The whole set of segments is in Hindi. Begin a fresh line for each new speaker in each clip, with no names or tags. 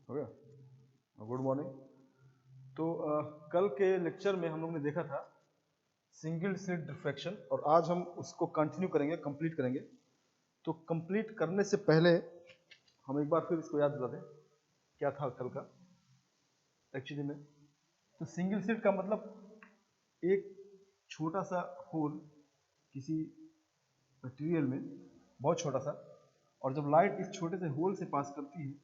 हो गया। Good morning. तो कल के लेक्चर में हम लोग ने देखा था सिंगल स्लिट डिफ्रैक्शन, और आज हम उसको कंटिन्यू करेंगे, कंप्लीट करेंगे। तो कंप्लीट करने से पहले हम एक बार फिर इसको याद दिला दें क्या था कल का एक्चुअली में। तो सिंगल स्लिट का मतलब एक छोटा सा होल किसी मटेरियल में, बहुत छोटा सा, और जब लाइट इस छोटे से होल से पास करती है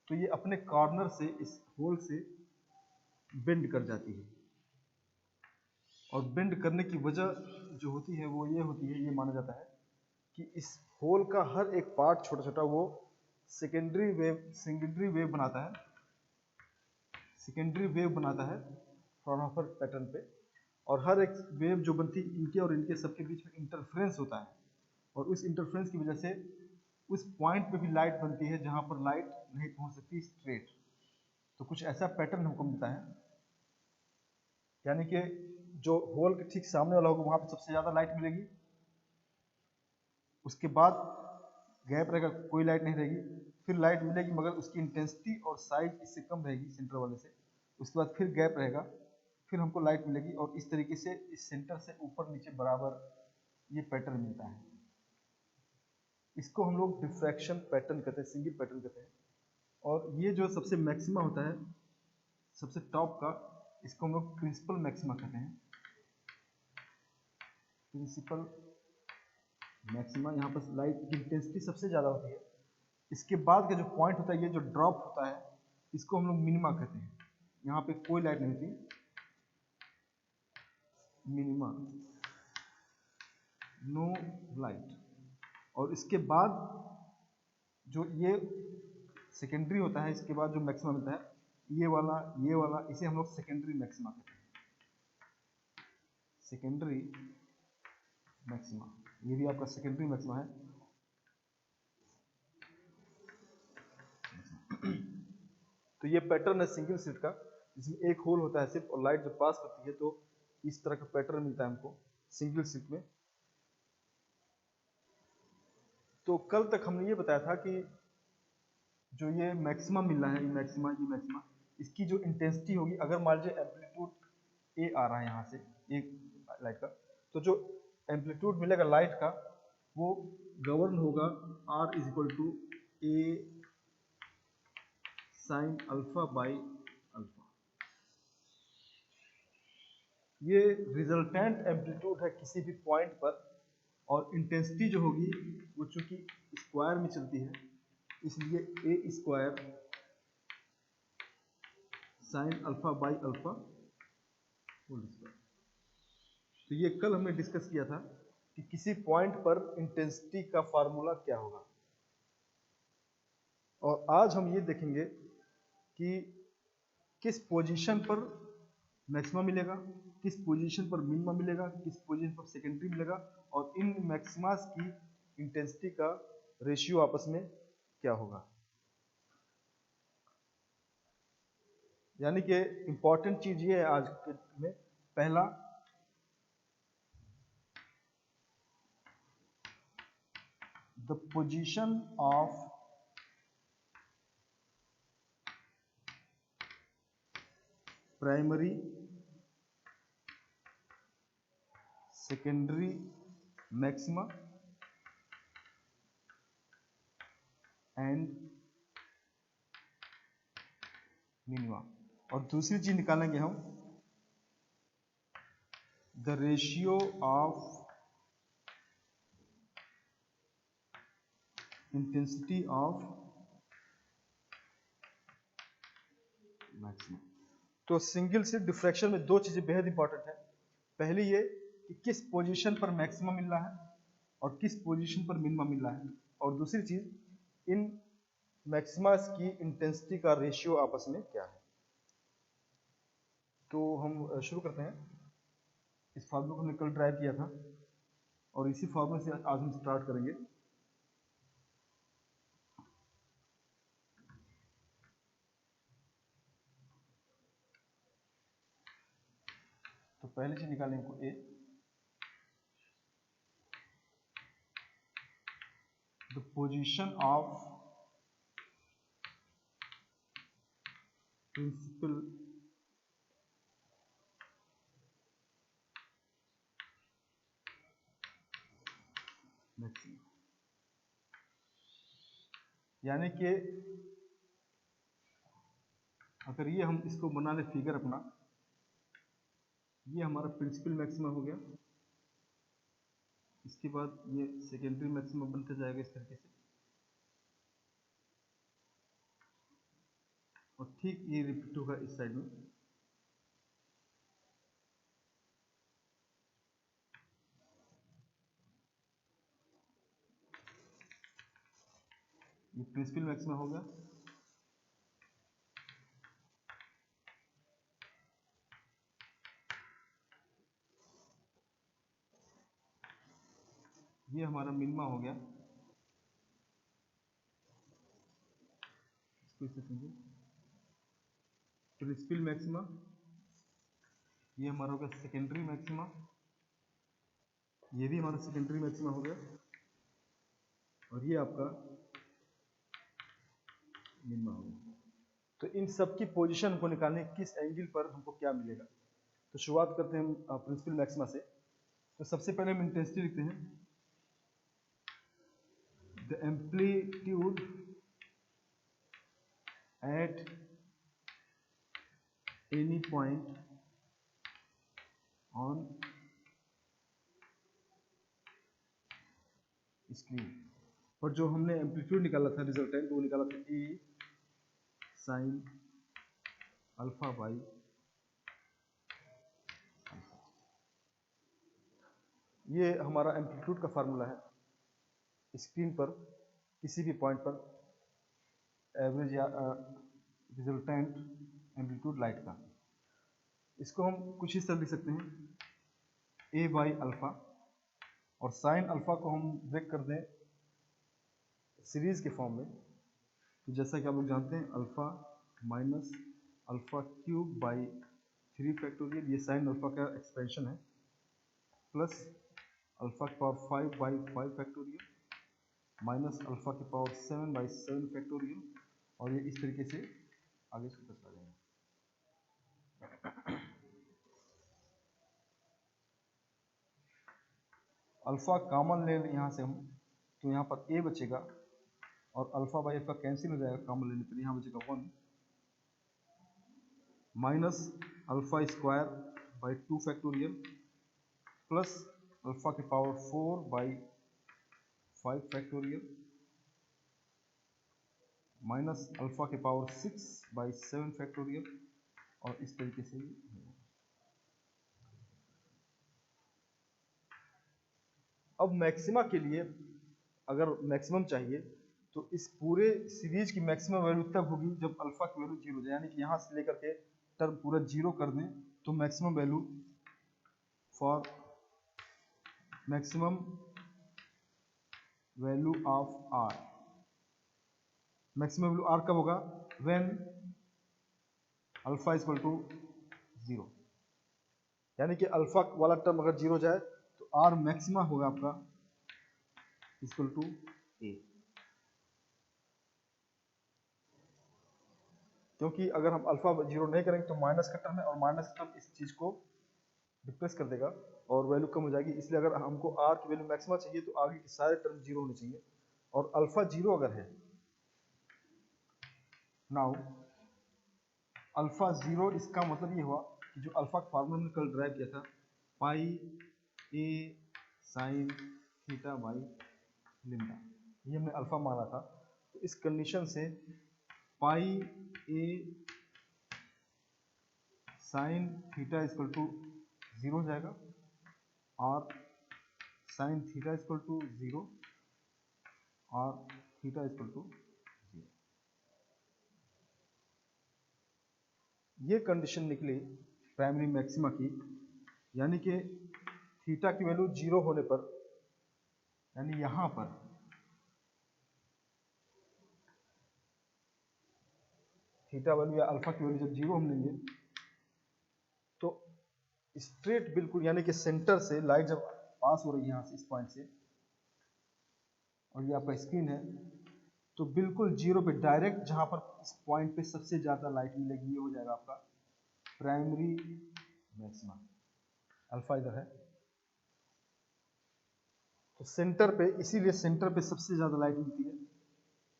तो ये अपने कॉर्नर से इस होल से बेंड कर जाती है। और बेंड करने की वजह जो होती है वो ये होती है, ये माना जाता है कि इस होल का हर एक पार्ट छोटा छोटा वो सेकेंडरी वेव बनाता है, सेकेंडरी वेव बनाता है फ्राउनहोफर पैटर्न पे। और हर एक वेव जो बनती है, इनके और इनके सबके बीच में इंटरफ्रेंस होता है, और उस इंटरफ्रेंस की वजह से उस पॉइंट पे भी लाइट बनती है जहां पर लाइट नहीं पहुंच सकती स्ट्रेट। तो कुछ ऐसा पैटर्न हमको मिलता है, यानी कि जो होल के ठीक सामने वाला होगा वहां पे सबसे ज्यादा लाइट मिलेगी, उसके बाद गैप रहेगा, कोई लाइट नहीं रहेगी, फिर लाइट मिलेगी मगर उसकी इंटेंसिटी और साइज इससे कम रहेगी सेंटर वाले से, उसके बाद फिर गैप रहेगा, फिर हमको लाइट मिलेगी, और इस तरीके से इस सेंटर से ऊपर नीचे बराबर ये पैटर्न मिलता है। इसको हम लोग डिफ्रैक्शन पैटर्न कहते हैं, सिंगल पैटर्न कहते हैं। और ये जो सबसे मैक्सिमा होता है, सबसे टॉप का, इसको हम लोग प्रिंसिपल मैक्सिमा कहते हैं। प्रिंसिपल मैक्सिमा, यहाँ पर लाइट की इंटेंसिटी सबसे ज़्यादा होती है। इसके बाद का जो पॉइंट होता है, ये जो ड्रॉप होता है, इसको हम लोग मिनिमा कहते हैं। यहाँ पे कोई लाइट नहीं होती, मिनिमा, नो लाइट। और इसके बाद जो ये सेकेंडरी होता है, इसके बाद जो मैक्सिमा मिलता है, ये वाला, इसे हम लोग सेकेंडरी मैक्सिमा कहते हैं। सेकेंडरी मैक्सिमा, ये भी आपका सेकेंडरी मैक्सिमा है। तो ये पैटर्न है सिंगल स्लिट का, जिसमें एक होल होता है सिर्फ, और लाइट जब पास करती है तो इस तरह का पैटर्न मिलता है हमको सिंगल स्लिट में। तो कल तक हमने ये बताया था कि जो ये मैक्सिमा मिल रहा है, ये मैक्सिमा, इसकी जो इंटेंसिटी होगी, अगर मान लीजिए एम्पलीट्यूड ए आ रहा है यहाँ से एक लाइट का, तो जो एम्पलीट्यूड मिलेगा लाइट का वो गवर्न होगा R is equal to A sine alpha by alpha. ये रिजल्टेंट एम्पलीट्यूड है किसी भी पॉइंट पर, और इंटेंसिटी जो होगी वो चूंकि स्क्वायर में चलती है, इसलिए a square sine alpha by alpha whole square. तो ये कल हमने डिस्कस किया था कि किसी पॉइंट पर इंटेंसिटी का फार्मूला क्या होगा, और आज हम ये देखेंगे कि किस पोजीशन पर मैक्सिमा मिलेगा, किस पोजीशन पर मिनिमा मिलेगा, किस पोजीशन पर सेकेंडरी मिलेगा, और इन मैक्सिमास की इंटेंसिटी का रेशियो आपस में क्या होगा। यानी कि इंपॉर्टेंट चीज ये है आज के में, पहला the position of primary, secondary maxima and minima. और दूसरी चीज निकालेंगे हम, the ratio of intensity of maxima. तो सिंगल स्लिट डिफ्रैक्शन में दो चीजें बेहद इंपॉर्टेंट है। पहली ये कि किस पोजीशन पर मैक्सिमा मिल रहा है और किस पोजीशन पर मिनिमा मिल रहा है, और दूसरी चीज इन मैक्सिमास की इंटेंसिटी का रेशियो आपस में क्या है। तो हम शुरू करते हैं। इस फार्मूले को हमने कल ड्राइव किया था, और इसी फार्मूले से आज हम स्टार्ट करेंगे। तो पहली चीज निकालें हमको a, the position of principal maxima, यानी कि अगर ये हम इसको बना ले फिगर अपना, ये हमारा प्रिंसिपल मैक्सिमा हो गया। इसके बाद ये सेकेंडरी मैक्सिमा बनते जाएगा इस तरीके से, और ठीक ये रिपीट होगा इस साइड में। ये प्रिंसिपल मैक्सिमा हो गया। ये हमारा मिनिमा हो गया। इसको इसे समझो, प्रिंसिपल मैक्सिमा, ये हमारा हो गया सेकेंडरी मैक्सिमा, ये भी हमारा सेकेंडरी मैक्सिमा हो गया, और ये आपका मिनिमा हो गया। तो इन सब की पोजीशन को निकालने किस एंगल पर हमको क्या मिलेगा। तो शुरुआत करते हैं हम प्रिंसिपल मैक्सिमा से। तो सबसे पहले हम इंटेंसिटी लिखते हैं, the amplitude at any point on screen. और जो हमने एम्पलीट्यूड निकाला था रिजल्टेंट, वो निकाला था ए साइन अल्फा बाई अल्फा। ये हमारा एम्पलीट्यूड का फार्मूला है, स्क्रीन पर किसी भी पॉइंट पर एवरेज या रिजल्टेंट एम्पलीट्यूड लाइट का। इसको हम कुछ इस तरह लिख सकते हैं, ए बाई अल्फा, और साइन अल्फा को हम ब्रेक कर दें सीरीज के फॉर्म में। तो जैसा कि आप लोग जानते हैं, alpha minus alpha cube by 3 factorial, ये साइन अल्फा का एक्सपेंशन है, प्लस अल्फा की power 5 by 5 factorial minus alpha की पावर 7 बाई 7 फैक्टोरियल, और ये इस तरीके से आगे सूत्र आ जाएगा। अल्फा कॉमन ले लें यहाँ से हम, तो यहाँ पर ए बचेगा, और अल्फा बाई अल्फा कैंसिल हो जाएगा कॉमन लेने पर, यहाँ बचेगा 1 minus alpha square by 2 factorial plus alpha की power 4 by 5 factorial minus alpha की पावर 6 बाई 7 फैक्टोरियल, और इस तरीके से। अब मैक्सिमा के लिए अगर मैक्सिमम चाहिए, तो इस पूरे सीरीज की मैक्सिमम वैल्यू तब होगी जब अल्फा की वैल्यू 0 हो जाए, यानी कि यहाँ से लेकर के टर्म पूरा 0 कर दें, तो maximum value for maximum value of R, maximum value R कब होगा, व्हेन अल्फा इक्वल टू 0, यानी कि अल्फा वाला टर्म अगर 0 जाए तो आर मैक्सिमा होगा आपका इक्वल टू ए। क्योंकि अगर हम अल्फा 0 नहीं करेंगे तो माइनस का टर्म है, और माइनस का टर्म इस चीज को रिप्लेस कर देगा और वैल्यू कम हो जाएगी। इसलिए अगर हमको आर की वैल्यू मैक्सिमा चाहिए तो आगे के सारे टर्म 0 होने चाहिए, और अल्फा 0 अगर है, नाउ अल्फा 0, इसका मतलब ये हुआ कि जो अल्फा का फार्मूला हमने कल ड्राइव किया था, पाई ए साइन थीटा बाई लिम्डा, ये हमने अल्फा माना था। तो इस कंडीशन से पाई ए साइन थीटा इक्वल टू 0 हो जाएगा, और साइन थीटा इक्वल टू 0, और थीटा इक्वल टू 0। ये कंडीशन निकली प्राइमरी मैक्सिमा की, यानी कि थीटा की वैल्यू 0 होने पर, यानी यहां पर थीटा वैल्यू या अल्फा की वैल्यू जब 0 हम लेंगे, तो स्ट्रेट बिल्कुल, यानी कि सेंटर से लाइट जब पास हो रही है यहाँ से इस पॉइंट से, और ये आपका स्क्रीन है, तो बिल्कुल जीरो पे डायरेक्ट जहां पर इस पॉइंट पे सबसे ज्यादा लाइट मिलेगी ये हो जाएगा आपका प्राइमरी मैक्सिमा। अल्फा इधर है तो सेंटर पे, इसीलिए सेंटर पे सबसे ज्यादा लाइट मिलती है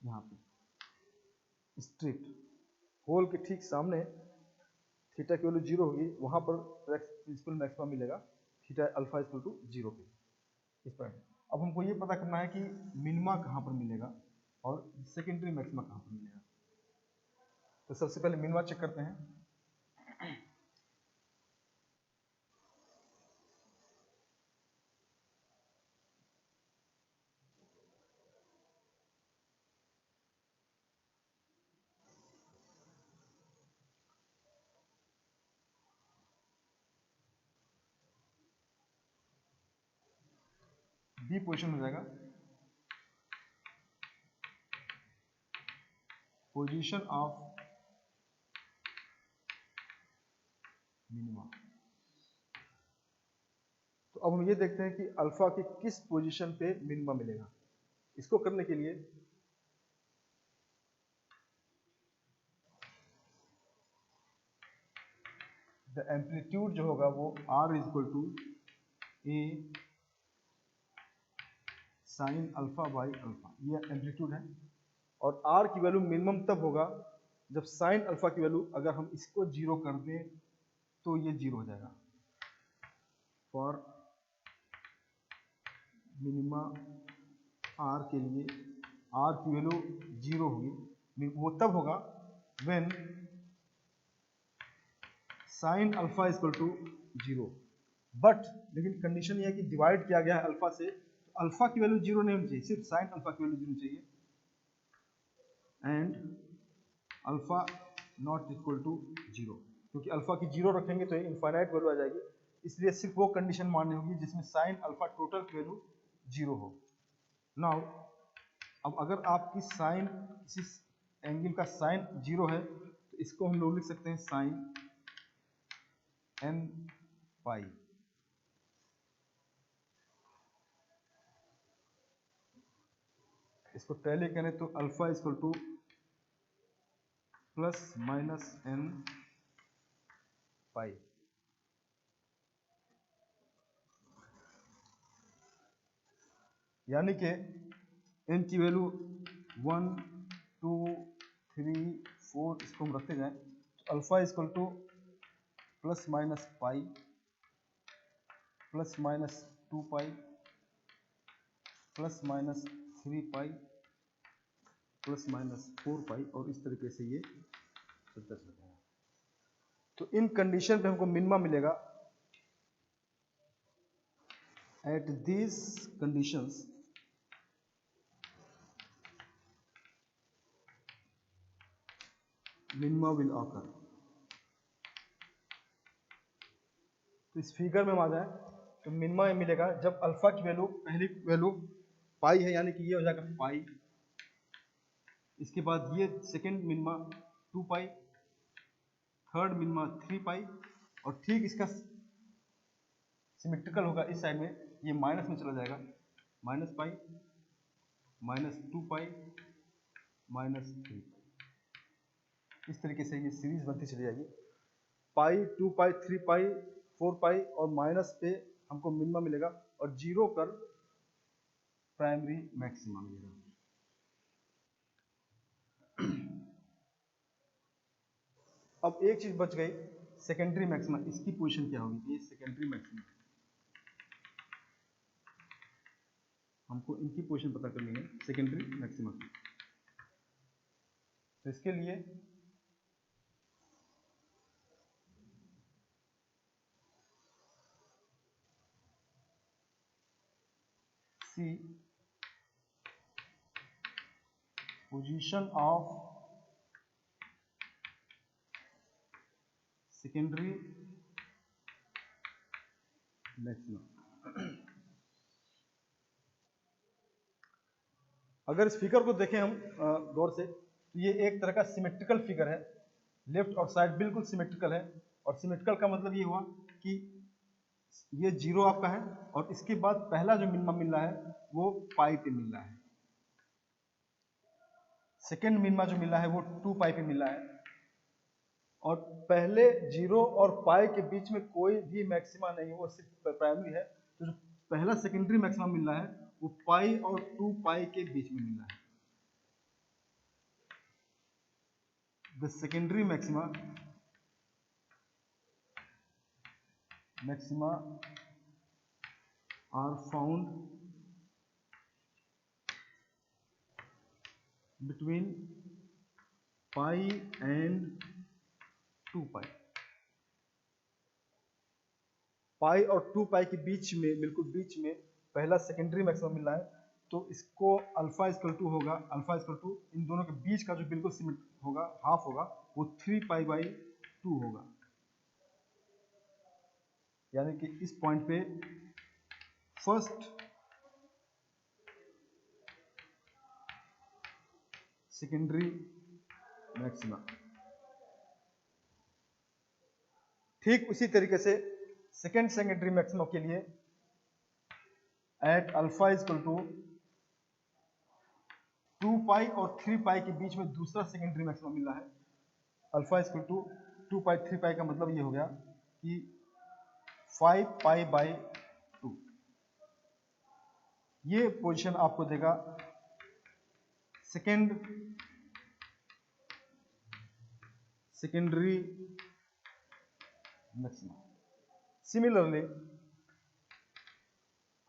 यहाँ पे स्ट्रेट होल के ठीक सामने। थीटा की वैल्यू जीरो होगी, वहां पर प्रिंसिपल मैक्सिमा मिलेगा theta alpha equal to zero पे इस पॉइंट। अब हमको ये पता करना है कि मिनिमा कहाँ पर मिलेगा और सेकेंडरी मैक्सिमा कहाँ पर मिलेगा। तो सबसे पहले मिनिमा चेक करते हैं। बी पोजीशन हो जाएगा पोजीशन ऑफ मिनिमा। तो अब हम ये देखते हैं कि अल्फा के किस पोजीशन पे मिनिमा मिलेगा। इसको करने के लिए द एम्पलीट्यूड जो होगा वो r equal to A sine alpha by alpha, ये एम्पलीट्यूड है। और r की वैल्यू मिनिमम तब होगा जब साइन अल्फा की वैल्यू, अगर हम इसको जीरो कर दें तो ये जीरो हो जाएगा। फॉर मिनिमा r के लिए r की वैल्यू जीरो होगी, वो तब होगा when sine alpha equal to zero. But लेकिन कंडीशन ये है कि डिवाइड किया गया है अल्फा से, तो अल्फा की वैल्यू जीरो नहीं होनी चाहिए, सिर्फ साइन अल्फा की वैल्यू जीरो चाहिए। And alpha not equal to zero, क्योंकि अल्फा की जीरो रखेंगे तो इनफाइनाइट वैल्यू आ जाएगी, इसलिए सिर्फ वो कंडीशन मान्य होगी जिसमें साइन अल्फा टोटल की वैल्यू जीरो हो। नाउ अब अगर आपकी साइन, किसी एंगल का साइन जीरो है तो इसको हम लोग लिख सकते हैं साइन एन पाई। इसको टैली करें तो alpha equal to plus minus n pi. यानी कि एन की वैल्यू 1 2 3 4 इसको हम रखते जाएं तो alpha equal to plus minus pi plus minus 2 pi plus minus 3 pi plus minus 4 पाई, और इस तरीके से ये चलता चलता है। तो इन कंडीशन पे हमको मिनिमा मिलेगा। At these conditions minima will occur. तो इस फिगर में हम आ जाए तो मिनिमा मिलेगा जब अल्फा की वैल्यू, पहली वैल्यू पाई है यानी कि ये हो जाएगा पाई, इसके बाद ये सेकेंड मिनिमा 2 पाई, थर्ड मिनिमा 3 पाई, और ठीक इसका सिमेट्रिकल होगा इस साइड में, ये माइनस में चला जाएगा, minus pi minus 2 pi minus 3 पाई। इस तरीके से ये सीरीज बनती चली जाएगी, पाई 2 पाई 3 पाई 4 पाई, और माइनस पे हमको मिनिमा मिलेगा और जीरो पर प्राइमरी मैक्सिमा मिलेगा। अब एक चीज बच गई, सेकेंडरी मैक्सिमा। इसकी पोजीशन क्या होगी? ये सेकेंडरी मैक्सिमा, हमको इनकी पोजीशन पता करनी है, सेकेंडरी मैक्सिमा की। तो इसके लिए सी पोजीशन ऑफ सेकेंडरी मैक्सिमा। अगर इस फिगर को देखें हम गौर से, तो ये एक तरह का सिमेट्रिकल फिगर है, लेफ्ट और साइड बिल्कुल सिमेट्रिकल है। और सिमेट्रिकल का मतलब ये हुआ कि ये जीरो आपका है और इसके बाद पहला जो मिनिमम मिल रहा है वो पाई पे मिल रहा है। सेकेंड मिनिमा जो मिला है वो 2 पाई पे मिला है, और पहले 0 और पाई के बीच में कोई भी मैक्सिमा नहीं है, वो सिर्फ प्राइमरी है। तो जो पहला सेकेंडरी मैक्सिमा मिल रहा है वो पाई और 2 पाई के बीच में मिल रहा है। The secondary maxima are found between pi and 2 pi. Pi और 2 पाई के बीच में, बिल्कुल बीच में पहला सेकेंडरी मैक्सिमम मिल रहा है, तो इसको अल्फा इक्वल टू होगा, अल्फा इक्वल टू इन दोनों के बीच का जो बिल्कुल सिमिट होगा, हाफ होगा, वो 3 पाई बाई 2 होगा। यानी कि इस पॉइंट पे फर्स्ट सेकेंडरी मैक्सिमा। ठीक उसी तरीके से सेकेंड सेकेंडरी मैक्सिमा के लिए एट अल्फा इक्वल टू 2 पाई और 3 पाई के बीच में दूसरा सेकेंडरी मैक्सिमा मिल रहा है। अल्फा इक्वल टू 2 पाई 3 पाई का मतलब ये हो गया कि 5 पाई बाई 2। ये पोजीशन आपको देगा सेकेंडरी मैक्सिमा। सिमिलरली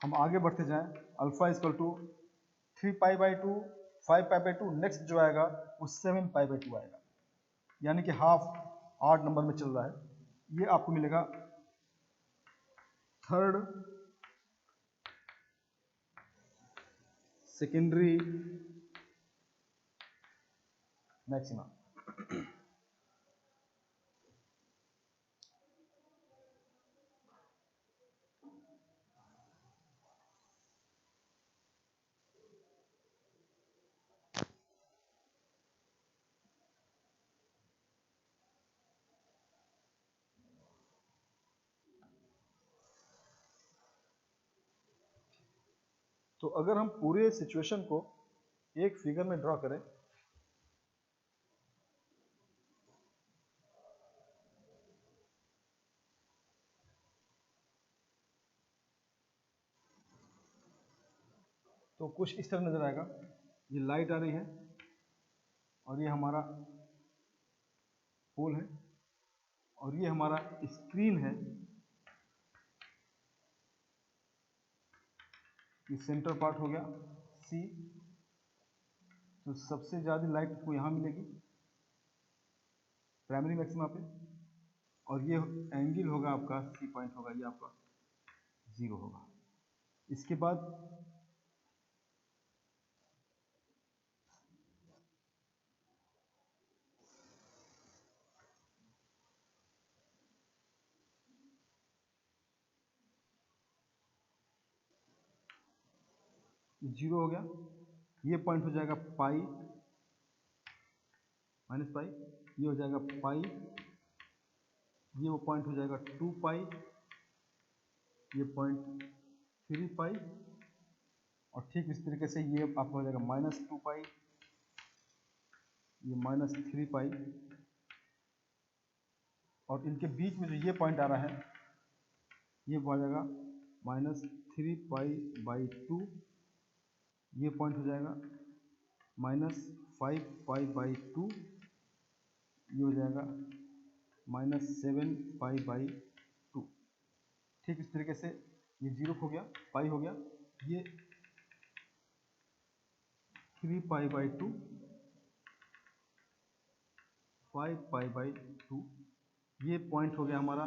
हम आगे बढ़ते जाएं, alpha equal to 3 pi by 2, 5 pi by 2, next जो आएगा वो 7 पाई बाई 2 आएगा, यानी कि हाफ ऑड नंबर में चल रहा है। ये आपको मिलेगा थर्ड सेकेंडरी मैक्सिमा। तो अगर हम पूरे सिचुएशन को एक फिगर में ड्रॉ करें, तो कुछ इस तरह नजर आएगा। ये लाइट आ रही है और ये हमारा पोल है और ये हमारा स्क्रीन है। ये सेंटर पार्ट हो गया सी, तो सबसे ज़्यादा लाइट आपको यहाँ मिलेगी प्राइमरी मैक्सिमा पे, और ये एंगल होगा आपका सी पॉइंट होगा, ये आपका 0 होगा। इसके बाद ये 0 हो गया, ये पॉइंट हो जाएगा पाई माइनस पाई, ये हो जाएगा पाई, ये वो पॉइंट हो जाएगा 2 पाई, ये पॉइंट 3 पाई, और ठीक इस तरीके से ये आपका हो जाएगा माइनस 2 पाई, ये माइनस 3 पाई, और इनके बीच में जो ये पॉइंट आ रहा है ये आ जाएगा माइनस 3 पाई बाई 2, ये पॉइंट हो जाएगा माइनस 5 पाई बाई 2, ये हो जाएगा माइनस 7 पाई बाई 2। ठीक इस तरीके से ये 0 हो गया, पाई हो गया, ये 3 पाई बाई 2, 5 पाई बाई 2, ये पॉइंट हो गया हमारा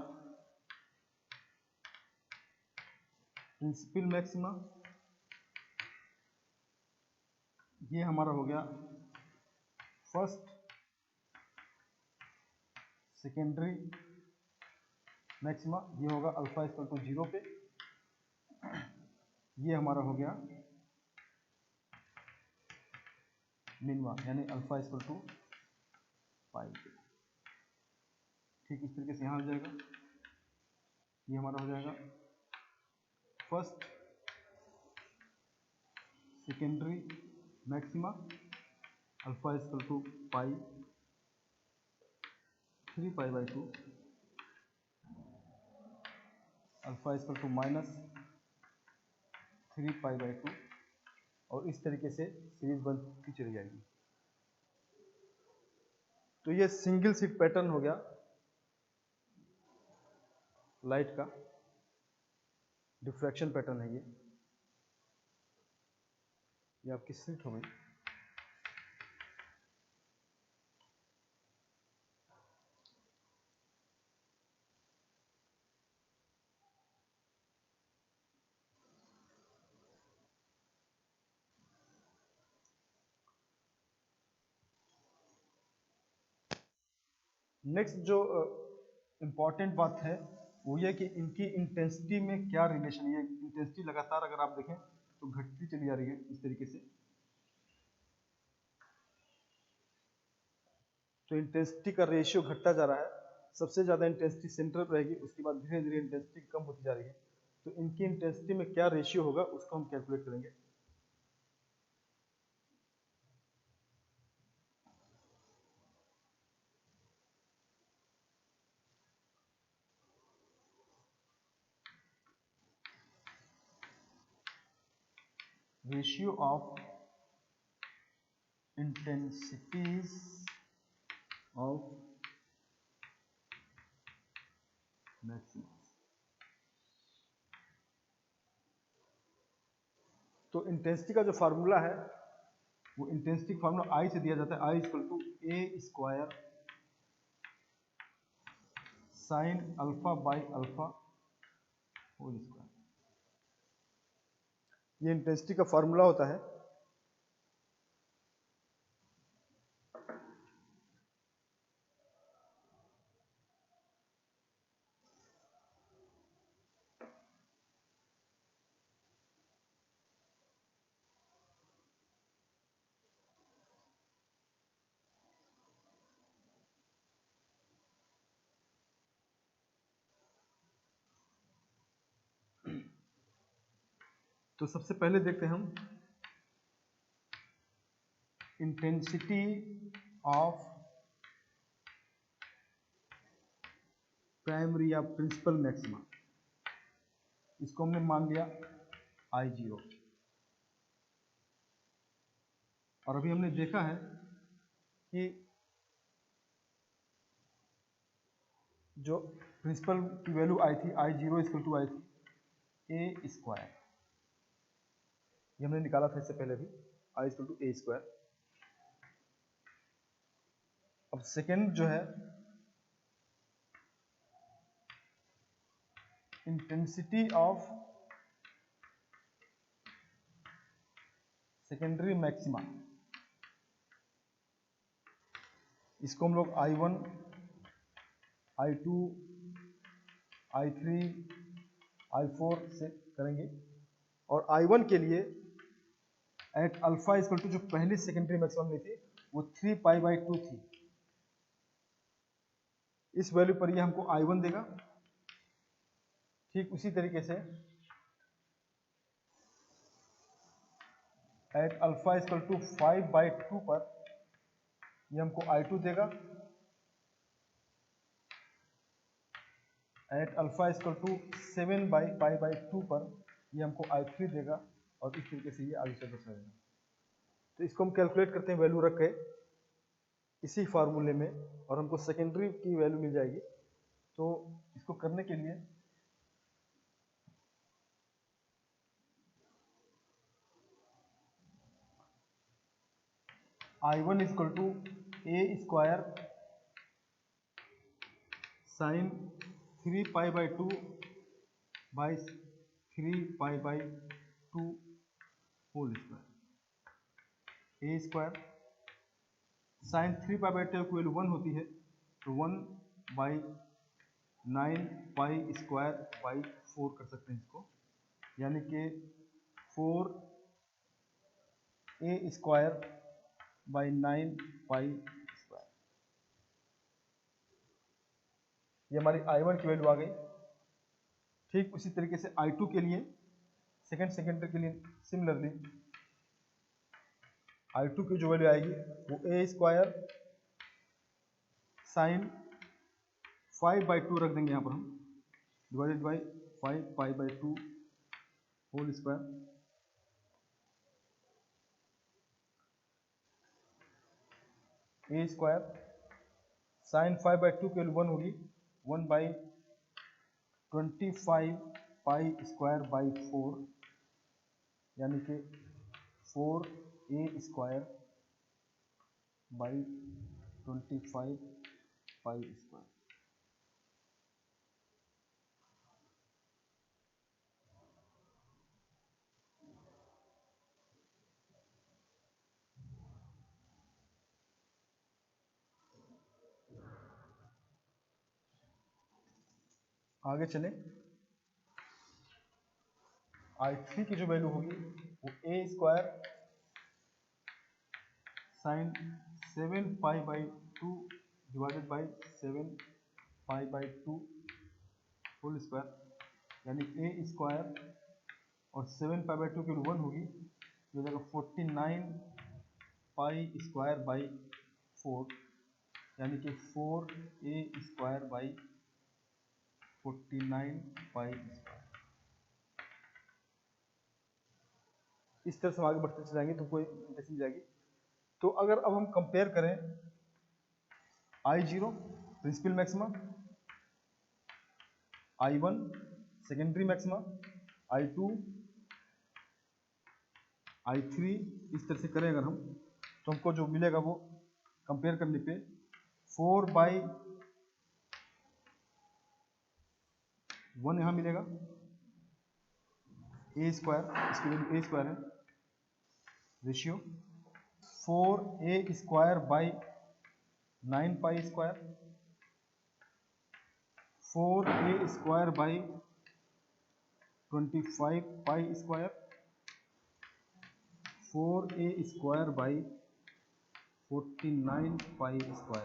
प्रिंसिपल मैक्सिमा, ये हमारा हो गया फर्स्ट सेकेंडरी मैक्सिमा, ये होगा अल्फा इक्वल टू 0 पे, ये हमारा हो गया मिनिमा यानी अल्फा इक्वल टू पाई। ठीक इस तरीके से यहाँ हो जाएगा, ये हमारा हो जाएगा first secondary maxima alpha equal to pi 3 पाई/2, अल्फा इक्वल टू -3 पाई/2, और इस तरीके से सीरीज बनती चली जाएगी। तो ये सिंगल स्लिट पैटर्न हो गया लाइट का, डिफ्रैक्शन पैटर्न है ये आपकी स्लिट हो गई। नेक्स्ट जो इम्पॉर्टेंट बात है वो ये कि इनकी इंटेंसिटी में क्या रिलेशन है। ये इंटेंसिटी लगातार अगर आप देखें तो घटती चली जा रही है इस तरीके से। तो इंटेंसिटी का रेशियो घटता जा रहा है, सबसे ज़्यादा इंटेंसिटी सेंटर पर रहेगी, उसके बाद धीरे धीरे इंटेंसिटी कम होती जा रही है। तो इनकी इंटेंसिटी में क्या रेशियो होगा उसको हम कैलकुलेट करेंगे। Ratio of intensities of maximum. तो इंटेंसिटी का जो फार्मूला है वो इंटेंसिटी का फार्मूला आई से दिया जाता है, I equal to A square sine alpha by alpha whole square. ये इंटेंसिटी का फार्मूला होता है। तो सबसे पहले देखते हैं हम इंटेंसिटी ऑफ प्राइमरी या प्रिंसिपल मैक्सिमा। इसको हमने मान लिया I0, और अभी हमने देखा है कि जो प्रिंसिपल की वैल्यू आई थी I0 इक्वल टू आई थी ए स्क्वायर। ये हमने निकाला था इससे पहले भी, I equal to A square. अब सेकेंड जो है इंटेंसिटी ऑफ सेकेंडरी मैक्सिमा, इसको हम लोग I1, I2, I3, I4 से करेंगे। और I1 के लिए एट अल्फा इक्वल टू जो पहली सेकेंडरी मैक्सिमम ली थी वो 3 पाई/2 थी। इस वैल्यू पर ये हमको I1 देगा। ठीक उसी तरीके से एट अल्फा इक्वल टू 5/2 पर ये हमको I2 देगा। एट अल्फा इक्वल टू 7/π/2 पर ये हमको I3 देगा, और इस तरीके से ये आगे चल जाएगा। तो इसको हम कैलकुलेट करते हैं वैल्यू रख के इसी फार्मूले में, और हमको सेकेंडरी की वैल्यू मिल जाएगी। तो इसको करने के लिए I1 equal to A square sine 3 पाई/2 बाई 3 पाई/2 whole square. A square sine 3 पाई/2 की वैल्यू 1 होती है, तो 1/9 पाई² कर सकते हैं इसको, यानी कि 4 A²/9 पाई²। ये हमारी I1 की वैल्यू आ गई। ठीक उसी तरीके से I2 के लिए सेकेंडरी के लिए सिमिलरली I2 की जो वैल्यू आएगी वो a स्क्वायर साइन 5/2 रख देंगे यहाँ पर हम, divided by 5 π/2 whole square, a square sine 5/2 की वैल्यू 1 होगी, 1/25 π² 4, यानी कि 4a स्क्वायर बाई 25 π²। आगे चले, I3 की जो वैल्यू होगी वो a square sine 7π/2 divided by 7π/2 whole square, यानी a स्क्वायर और 7π/2 की 1 होगी, जो हो जाएगा 49π²/4, यानी कि 4a स्क्वायर बाई 49π²। इस तरह से हम आगे बढ़ते चले जाएंगे तो कोई इंटरेस्ट मिल जाएगी। तो अगर अब हम कंपेयर करें I0 principal maxima, I1 secondary maxima, I2 I3, इस तरह से करें अगर हम, तो हमको जो मिलेगा वो कंपेयर करने पे 4/1 यहाँ मिलेगा, a स्क्वायर, इसकी वैल्यू a स्क्वायर है, ratio 4a square by 9π², 4a square by 25π², 4a square by 49π²,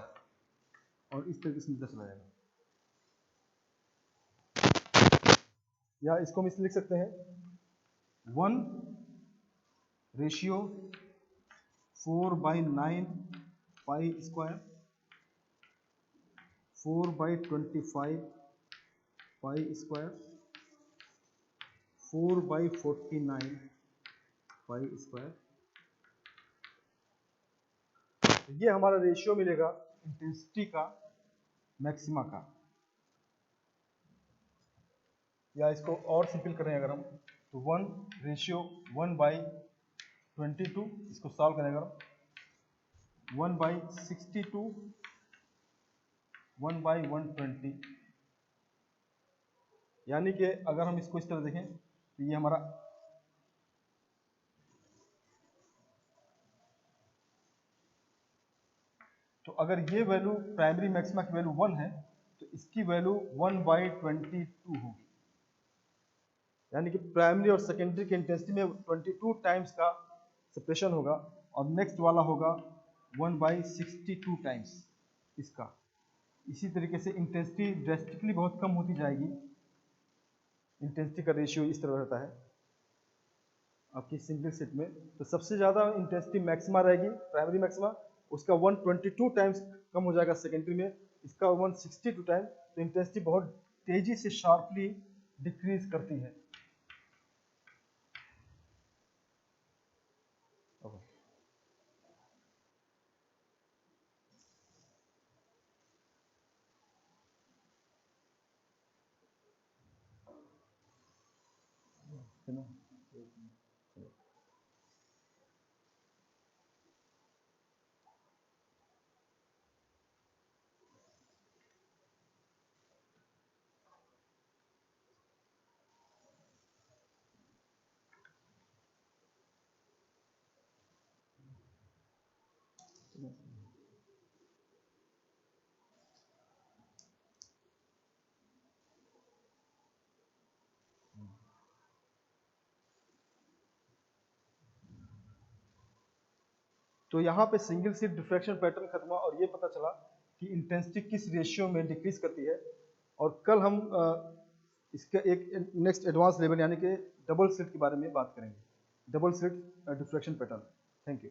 और इस तरीके से मिलता चला जाएगा। या इसको हम इसलिए लिख सकते हैं 1 रेशियो 4/9π², 4/25π², 4/49π²। ये हमारा रेशियो मिलेगा इंटेंसिटी का मैक्सिमा का। या इसको और सिंपल करें अगर हम, तो 1 रेशियो 1/22, इसको सॉल्व करें अगर 1/62, 1/120, यानी कि अगर हम इसको इस तरह देखें तो ये हमारा तो अगर ये वैल्यू प्राइमरी मैक्सिमा की वैल्यू 1 है तो इसकी वैल्यू 1/22 होगी, यानी कि प्राइमरी और सेकेंडरी की इंटेंसिटी में 22 टाइम्स का सेपरेशन होगा, और नेक्स्ट वाला होगा 1/62 टाइम्स इसका। इसी तरीके से इंटेंसिटी ड्रेस्टिकली बहुत कम होती जाएगी, इंटेंसिटी का रेशियो इस तरह रहता है आपकी सिंगल सेट में। तो सबसे ज़्यादा इंटेंसिटी मैक्सिमा रहेगी प्राइमरी मैक्सिमा, उसका 122 टाइम्स कम हो जाएगा सेकेंडरी में, इसका 162 टाइम। तो इंटेंसिटी बहुत तेजी से शार्पली डिक्रीज करती है। है ना? तो यहाँ पे सिंगल स्लिट डिफ्रैक्शन पैटर्न खत्म हुआ और ये पता चला कि इंटेंसिटी किस रेशियो में डिक्रीज करती है। और कल हम इसका एक नेक्स्ट एडवांस लेवल यानी कि डबल स्लिट के बारे में बात करेंगे, double slit diffraction pattern. Thank you.